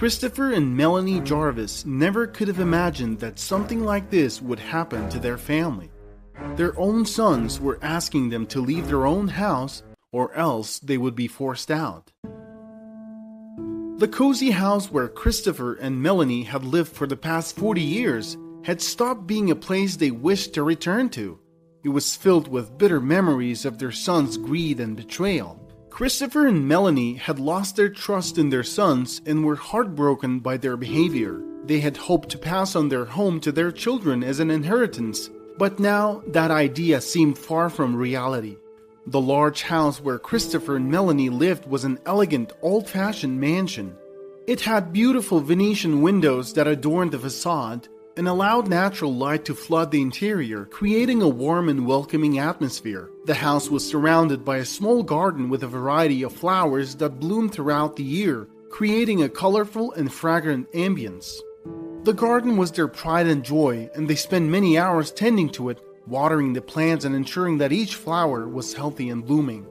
Christopher and Melanie Jarvis never could have imagined that something like this would happen to their family. Their own sons were asking them to leave their own house or else they would be forced out. The cozy house where Christopher and Melanie had lived for the past 40 years had stopped being a place they wished to return to. It was filled with bitter memories of their son's greed and betrayal. Christopher and Melanie had lost their trust in their sons and were heartbroken by their behavior. They had hoped to pass on their home to their children as an inheritance, but now that idea seemed far from reality. The large house where Christopher and Melanie lived was an elegant, old-fashioned mansion. It had beautiful Venetian windows that adorned the facade and allowed natural light to flood the interior, creating a warm and welcoming atmosphere. The house was surrounded by a small garden with a variety of flowers that bloomed throughout the year, creating a colorful and fragrant ambience. The garden was their pride and joy, and they spent many hours tending to it, watering the plants and ensuring that each flower was healthy and blooming.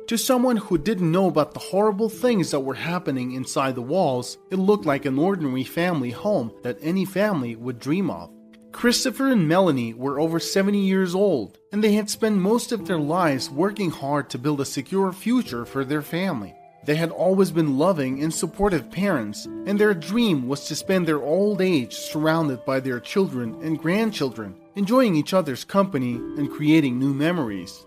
To someone who didn't know about the horrible things that were happening inside the walls, it looked like an ordinary family home that any family would dream of. Christopher and Melanie were over 70 years old, and they had spent most of their lives working hard to build a secure future for their family. They had always been loving and supportive parents, and their dream was to spend their old age surrounded by their children and grandchildren, enjoying each other's company and creating new memories.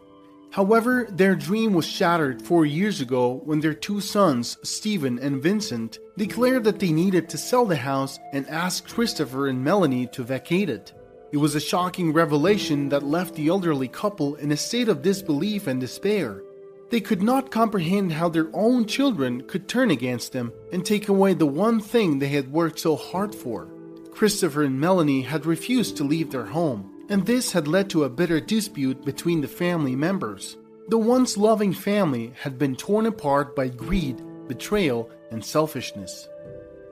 However, their dream was shattered 4 years ago when their two sons, Stephen and Vincent, declared that they needed to sell the house and asked Christopher and Melanie to vacate it. It was a shocking revelation that left the elderly couple in a state of disbelief and despair. They could not comprehend how their own children could turn against them and take away the one thing they had worked so hard for. Christopher and Melanie had refused to leave their home, and this had led to a bitter dispute between the family members. The once loving family had been torn apart by greed, betrayal, and selfishness.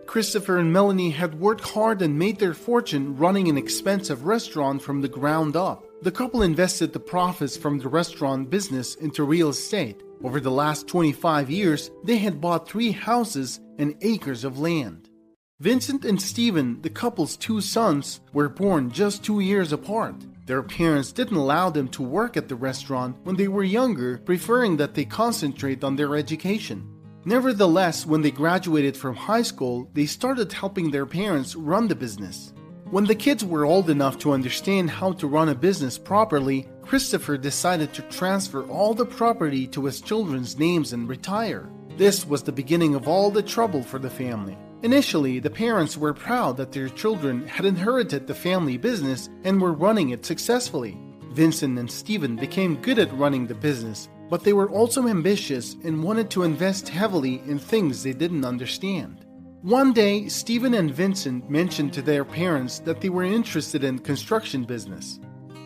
Christopher and Melanie had worked hard and made their fortune running an expensive restaurant from the ground up. The couple invested the profits from the restaurant business into real estate. Over the last 25 years, they had bought 3 houses and acres of land. Vincent and Stephen, the couple's 2 sons, were born just 2 years apart. Their parents didn't allow them to work at the restaurant when they were younger, preferring that they concentrate on their education. Nevertheless, when they graduated from high school, they started helping their parents run the business. When the kids were old enough to understand how to run a business properly, Christopher decided to transfer all the property to his children's names and retire. This was the beginning of all the trouble for the family. Initially, the parents were proud that their children had inherited the family business and were running it successfully. Vincent and Stephen became good at running the business, but they were also ambitious and wanted to invest heavily in things they didn't understand. One day, Stephen and Vincent mentioned to their parents that they were interested in construction business.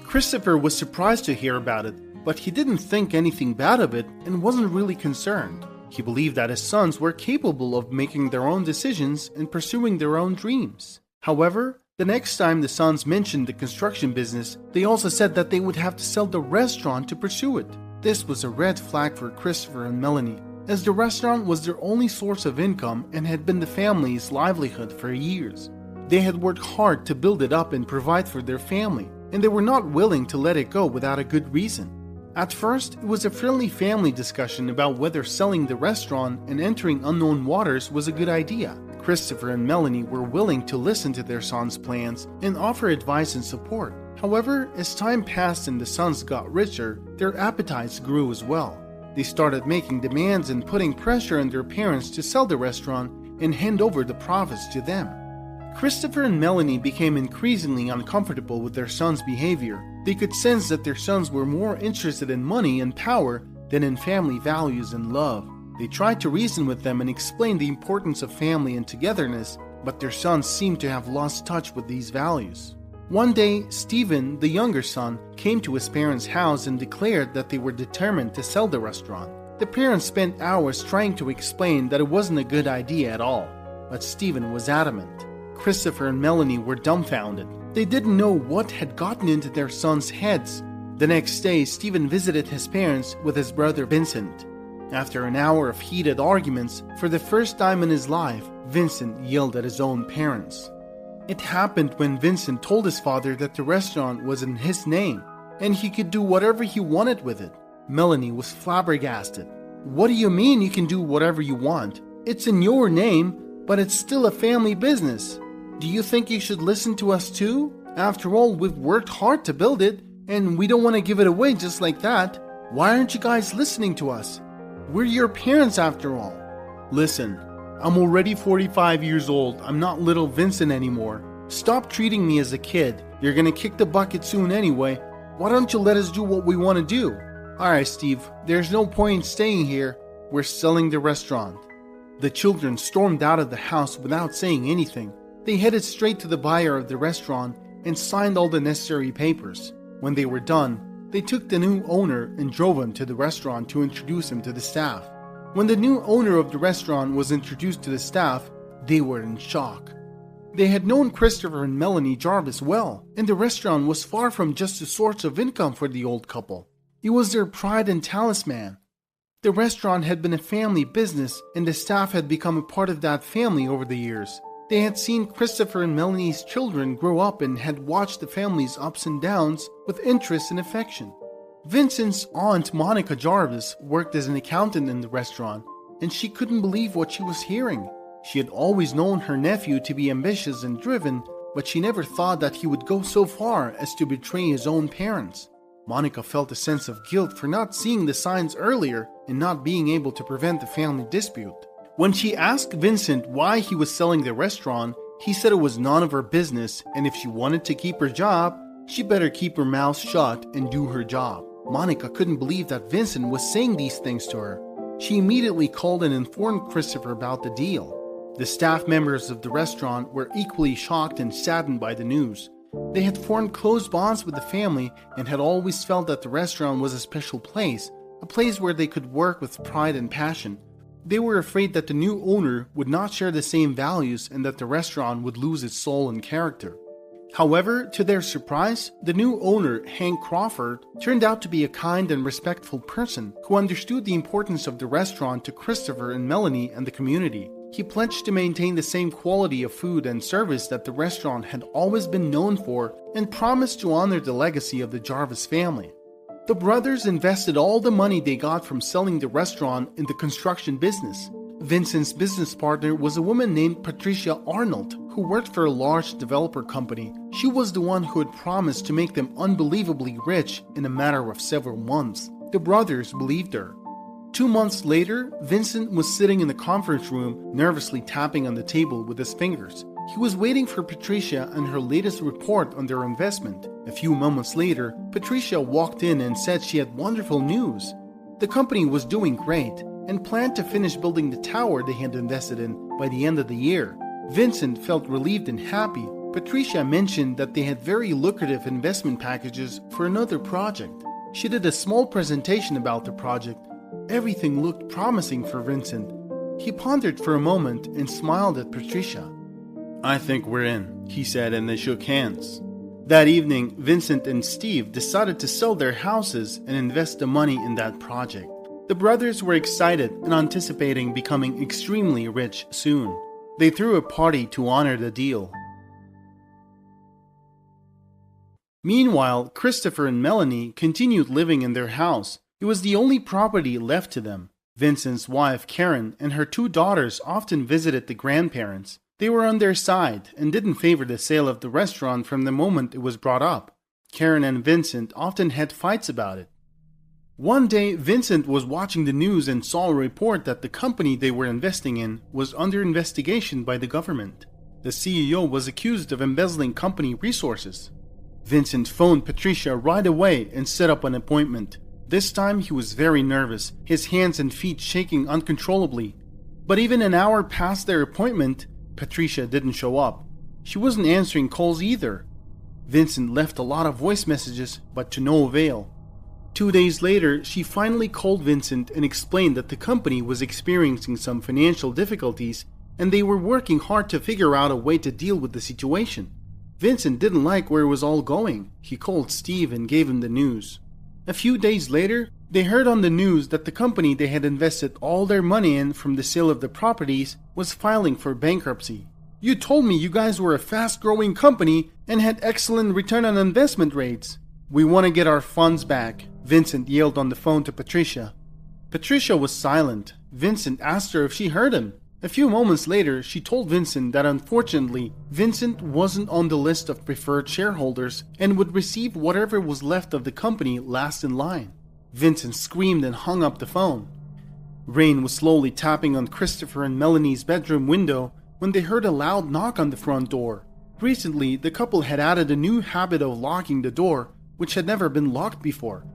Christopher was surprised to hear about it, but he didn't think anything bad of it and wasn't really concerned. He believed that his sons were capable of making their own decisions and pursuing their own dreams. However, the next time the sons mentioned the construction business, they also said that they would have to sell the restaurant to pursue it. This was a red flag for Christopher and Melanie, as the restaurant was their only source of income and had been the family's livelihood for years. They had worked hard to build it up and provide for their family, and they were not willing to let it go without a good reason. At first, it was a friendly family discussion about whether selling the restaurant and entering unknown waters was a good idea. Christopher and Melanie were willing to listen to their sons' plans and offer advice and support. However, as time passed and the sons got richer, their appetites grew as well. They started making demands and putting pressure on their parents to sell the restaurant and hand over the profits to them. Christopher and Melanie became increasingly uncomfortable with their sons' behavior. They could sense that their sons were more interested in money and power than in family values and love. They tried to reason with them and explain the importance of family and togetherness, but their sons seemed to have lost touch with these values. One day, Stephen, the younger son, came to his parents' house and declared that they were determined to sell the restaurant. The parents spent hours trying to explain that it wasn't a good idea at all, but Stephen was adamant. Christopher and Melanie were dumbfounded. They didn't know what had gotten into their sons' heads. The next day, Stephen visited his parents with his brother Vincent. After an hour of heated arguments, for the first time in his life, Vincent yelled at his own parents. It happened when Vincent told his father that the restaurant was in his name and he could do whatever he wanted with it. Melanie was flabbergasted. What do you mean you can do whatever you want? It's in your name, but it's still a family business. Do you think you should listen to us too? After all, we've worked hard to build it, and we don't want to give it away just like that. Why aren't you guys listening to us? We're your parents after all. Listen, I'm already 45 years old. I'm not little Vincent anymore. Stop treating me as a kid. You're gonna kick the bucket soon anyway. Why don't you let us do what we want to do? Alright, Steve, there's no point in staying here. We're selling the restaurant. The children stormed out of the house without saying anything. They headed straight to the buyer of the restaurant and signed all the necessary papers. When they were done, they took the new owner and drove him to the restaurant to introduce him to the staff. When the new owner of the restaurant was introduced to the staff, they were in shock. They had known Christopher and Melanie Jarvis well, and the restaurant was far from just a source of income for the old couple. It was their pride and talisman. The restaurant had been a family business, and the staff had become a part of that family over the years. They had seen Christopher and Melanie's children grow up and had watched the family's ups and downs with interest and affection. Vincent's aunt Monica Jarvis worked as an accountant in the restaurant, and she couldn't believe what she was hearing. She had always known her nephew to be ambitious and driven, but she never thought that he would go so far as to betray his own parents. Monica felt a sense of guilt for not seeing the signs earlier and not being able to prevent the family dispute. When she asked Vincent why he was selling the restaurant, he said it was none of her business, and if she wanted to keep her job, she better keep her mouth shut and do her job. Monica couldn't believe that Vincent was saying these things to her. She immediately called and informed Christopher about the deal. The staff members of the restaurant were equally shocked and saddened by the news. They had formed close bonds with the family and had always felt that the restaurant was a special place, a place where they could work with pride and passion. They were afraid that the new owner would not share the same values and that the restaurant would lose its soul and character. However, to their surprise, the new owner, Hank Crawford, turned out to be a kind and respectful person who understood the importance of the restaurant to Christopher and Melanie and the community. He pledged to maintain the same quality of food and service that the restaurant had always been known for and promised to honor the legacy of the Jarvis family. The brothers invested all the money they got from selling the restaurant in the construction business. Vincent's business partner was a woman named Patricia Arnold, who worked for a large developer company. She was the one who had promised to make them unbelievably rich in a matter of several months. The brothers believed her. 2 months later, Vincent was sitting in the conference room, nervously tapping on the table with his fingers. He was waiting for Patricia and her latest report on their investment. A few moments later, Patricia walked in and said she had wonderful news. The company was doing great and planned to finish building the tower they had invested in by the end of the year. Vincent felt relieved and happy. Patricia mentioned that they had very lucrative investment packages for another project. She did a small presentation about the project. Everything looked promising for Vincent. He pondered for a moment and smiled at Patricia. "I think we're in," he said, and they shook hands. That evening, Vincent and Steve decided to sell their houses and invest the money in that project. The brothers were excited and anticipating becoming extremely rich soon. They threw a party to honor the deal. Meanwhile, Christopher and Melanie continued living in their house. It was the only property left to them. Vincent's wife, Karen, and her 2 daughters often visited the grandparents. They were on their side and didn't favor the sale of the restaurant from the moment it was brought up. Karen and Vincent often had fights about it. One day, Vincent was watching the news and saw a report that the company they were investing in was under investigation by the government. The CEO was accused of embezzling company resources. Vincent phoned Patricia right away and set up an appointment. This time he was very nervous, his hands and feet shaking uncontrollably. But even an hour past their appointment, Patricia didn't show up. She wasn't answering calls either. Vincent left a lot of voice messages, but to no avail. 2 days later, she finally called Vincent and explained that the company was experiencing some financial difficulties and they were working hard to figure out a way to deal with the situation. Vincent didn't like where it was all going. He called Steve and gave him the news. A few days later, they heard on the news that the company they had invested all their money in from the sale of the properties was filing for bankruptcy. "You told me you guys were a fast-growing company and had excellent return on investment rates." "We want to get our funds back," Vincent yelled on the phone to Patricia. Patricia was silent. Vincent asked her if she heard him. A few moments later, she told Vincent that unfortunately, Vincent wasn't on the list of preferred shareholders and would receive whatever was left of the company last in line. Vincent screamed and hung up the phone. Rain was slowly tapping on Christopher and Melanie's bedroom window when they heard a loud knock on the front door. Recently, the couple had added a new habit of locking the door, which had never been locked before.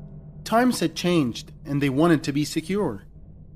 Times had changed, and they wanted to be secure.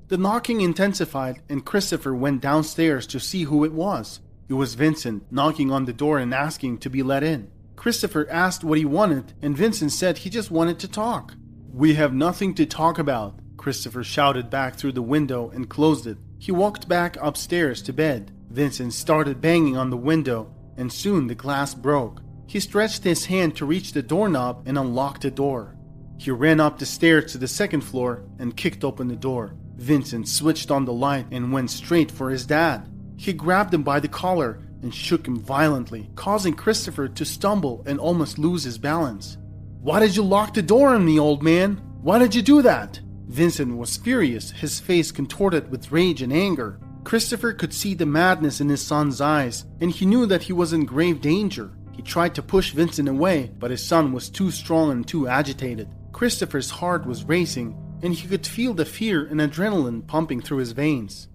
The knocking intensified, and Christopher went downstairs to see who it was. It was Vincent, knocking on the door and asking to be let in. Christopher asked what he wanted, and Vincent said he just wanted to talk. "We have nothing to talk about," Christopher shouted back through the window and closed it. He walked back upstairs to bed. Vincent started banging on the window, and soon the glass broke. He stretched his hand to reach the doorknob and unlock the door. He ran up the stairs to the second floor and kicked open the door. Vincent switched on the light and went straight for his dad. He grabbed him by the collar and shook him violently, causing Christopher to stumble and almost lose his balance. "Why did you lock the door on me, old man? Why did you do that?" Vincent was furious, his face contorted with rage and anger. Christopher could see the madness in his son's eyes, and he knew that he was in grave danger. He tried to push Vincent away, but his son was too strong and too agitated. Christopher's heart was racing, and he could feel the fear and adrenaline pumping through his veins.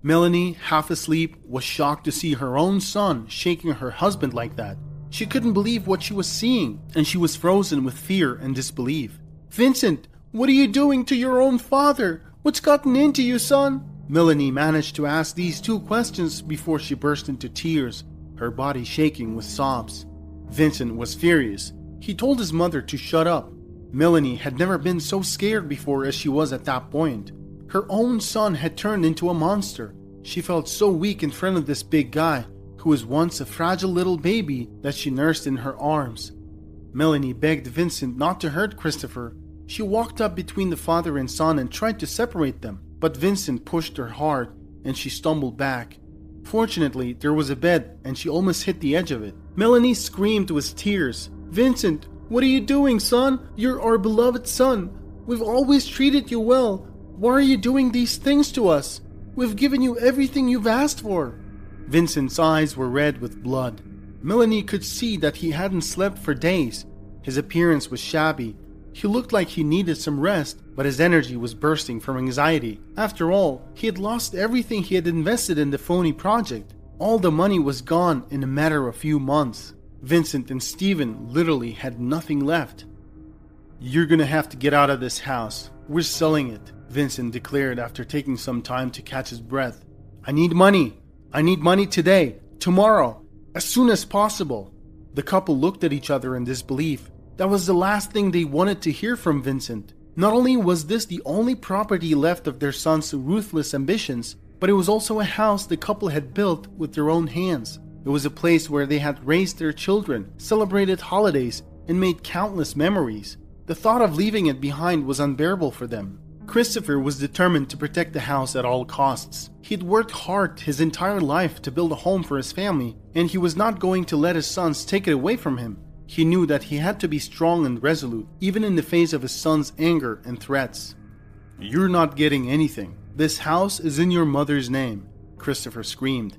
Melanie, half asleep, was shocked to see her own son shaking her husband like that. She couldn't believe what she was seeing, and she was frozen with fear and disbelief. "Vincent, what are you doing to your own father? What's gotten into you, son?" Melanie managed to ask these two questions before she burst into tears, her body shaking with sobs. Vincent was furious. He told his mother to shut up. Melanie had never been so scared before as she was at that point. Her own son had turned into a monster. She felt so weak in front of this big guy, who was once a fragile little baby that she nursed in her arms. Melanie begged Vincent not to hurt Christopher. She walked up between the father and son and tried to separate them, but Vincent pushed her hard and she stumbled back. Fortunately, there was a bed and she almost hit the edge of it. Melanie screamed with tears, "Vincent, what are you doing, son? You're our beloved son. We've always treated you well. Why are you doing these things to us? We've given you everything you've asked for." Vincent's eyes were red with blood. Melanie could see that he hadn't slept for days. His appearance was shabby. He looked like he needed some rest, but his energy was bursting from anxiety. After all, he had lost everything he had invested in the phony project. All the money was gone in a matter of a few months. Vincent and Steven literally had nothing left. "You're gonna have to get out of this house. We're selling it," Vincent declared after taking some time to catch his breath. "I need money. I need money today, tomorrow, as soon as possible." The couple looked at each other in disbelief. That was the last thing they wanted to hear from Vincent. Not only was this the only property left of their son's ruthless ambitions, but it was also a house the couple had built with their own hands. It was a place where they had raised their children, celebrated holidays, and made countless memories. The thought of leaving it behind was unbearable for them. Christopher was determined to protect the house at all costs. He'd worked hard his entire life to build a home for his family, and he was not going to let his sons take it away from him. He knew that he had to be strong and resolute, even in the face of his son's anger and threats. "You're not getting anything. This house is in your mother's name," Christopher screamed.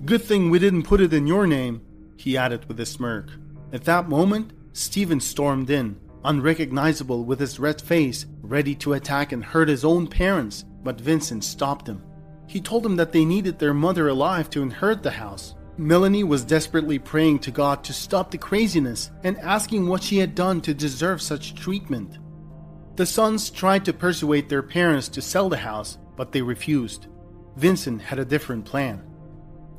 "Good thing we didn't put it in your name," he added with a smirk. At that moment, Steven stormed in, unrecognizable with his red face, ready to attack and hurt his own parents, but Vincent stopped him. He told him that they needed their mother alive to inherit the house. Melanie was desperately praying to God to stop the craziness and asking what she had done to deserve such treatment. The sons tried to persuade their parents to sell the house, but they refused. Vincent had a different plan.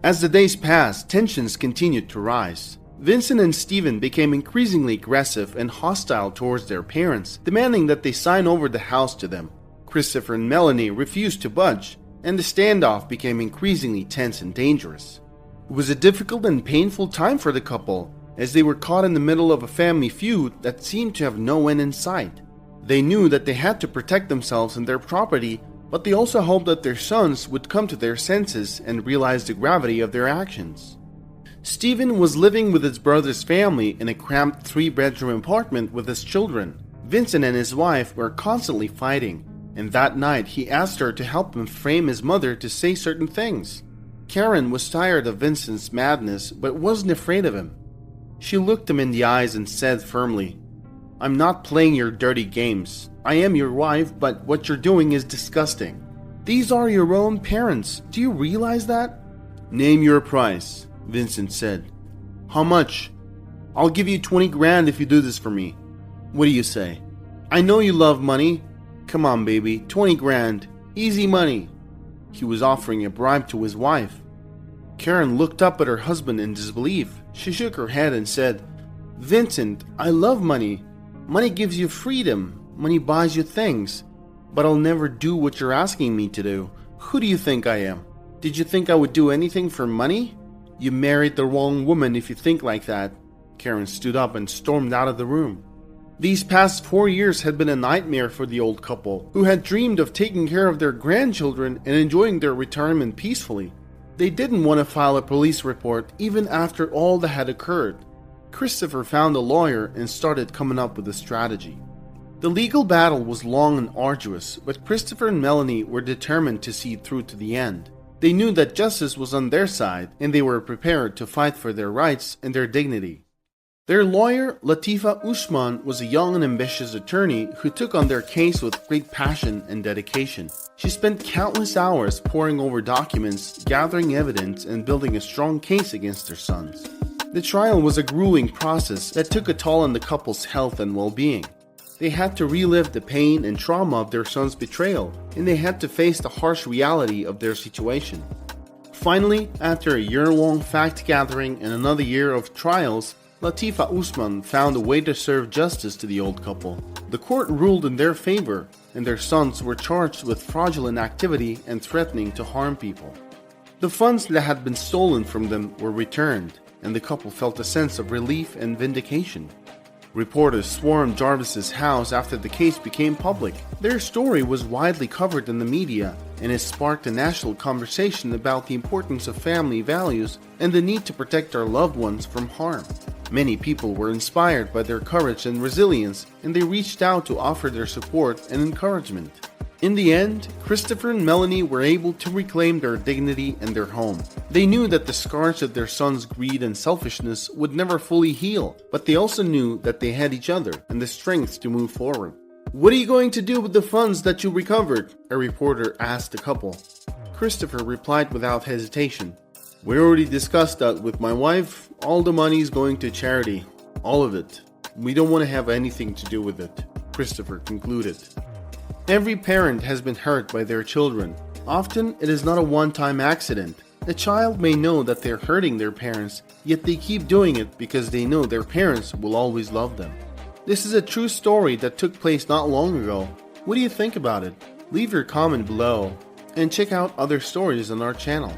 As the days passed, tensions continued to rise. Vincent and Steven became increasingly aggressive and hostile towards their parents, demanding that they sign over the house to them. Christopher and Melanie refused to budge, and the standoff became increasingly tense and dangerous. It was a difficult and painful time for the couple, as they were caught in the middle of a family feud that seemed to have no end in sight. They knew that they had to protect themselves and their property, but they also hoped that their sons would come to their senses and realize the gravity of their actions. Stephen was living with his brother's family in a cramped 3-bedroom apartment with his children. Vincent and his wife were constantly fighting, and that night he asked her to help him frame his mother to say certain things. Karen was tired of Vincent's madness but wasn't afraid of him. She looked him in the eyes and said firmly, "I'm not playing your dirty games. I am your wife, but what you're doing is disgusting. These are your own parents. Do you realize that?" "Name your price," Vincent said. "How much?" "I'll give you 20 grand if you do this for me." "What do you say?" "I know you love money. Come on, baby, 20 grand. Easy money." He was offering a bribe to his wife. Karen looked up at her husband in disbelief. She shook her head and said, "Vincent, I love money. Money gives you freedom. Money buys you things. But I'll never do what you're asking me to do. Who do you think I am? Did you think I would do anything for money? You married the wrong woman if you think like that." Karen stood up and stormed out of the room. These past 4 years had been a nightmare for the old couple, who had dreamed of taking care of their grandchildren and enjoying their retirement peacefully. They didn't want to file a police report even after all that had occurred. Christopher found a lawyer and started coming up with a strategy. The legal battle was long and arduous, but Christopher and Melanie were determined to see it through to the end. They knew that justice was on their side, and they were prepared to fight for their rights and their dignity. Their lawyer, Latifa Usman, was a young and ambitious attorney who took on their case with great passion and dedication. She spent countless hours poring over documents, gathering evidence, and building a strong case against their sons. The trial was a grueling process that took a toll on the couple's health and well-being. They had to relive the pain and trauma of their son's betrayal, and they had to face the harsh reality of their situation. Finally, after a year-long fact-gathering and another year of trials, Latifa Usman found a way to serve justice to the old couple. The court ruled in their favor, and their sons were charged with fraudulent activity and threatening to harm people. The funds that had been stolen from them were returned, and the couple felt a sense of relief and vindication. Reporters swarmed Jarvis's house after the case became public. Their story was widely covered in the media, and it sparked a national conversation about the importance of family values and the need to protect our loved ones from harm. Many people were inspired by their courage and resilience, and they reached out to offer their support and encouragement. In the end, Christopher and Melanie were able to reclaim their dignity and their home. They knew that the scars of their son's greed and selfishness would never fully heal, but they also knew that they had each other and the strength to move forward. "What are you going to do with the funds that you recovered?" a reporter asked the couple. Christopher replied without hesitation, "We already discussed that with my wife. All the money is going to charity. All of it. We don't want to have anything to do with it," Christopher concluded. Every parent has been hurt by their children. Often, it is not a one-time accident. A child may know that they're hurting their parents, yet they keep doing it because they know their parents will always love them. This is a true story that took place not long ago. What do you think about it? Leave your comment below, and check out other stories on our channel.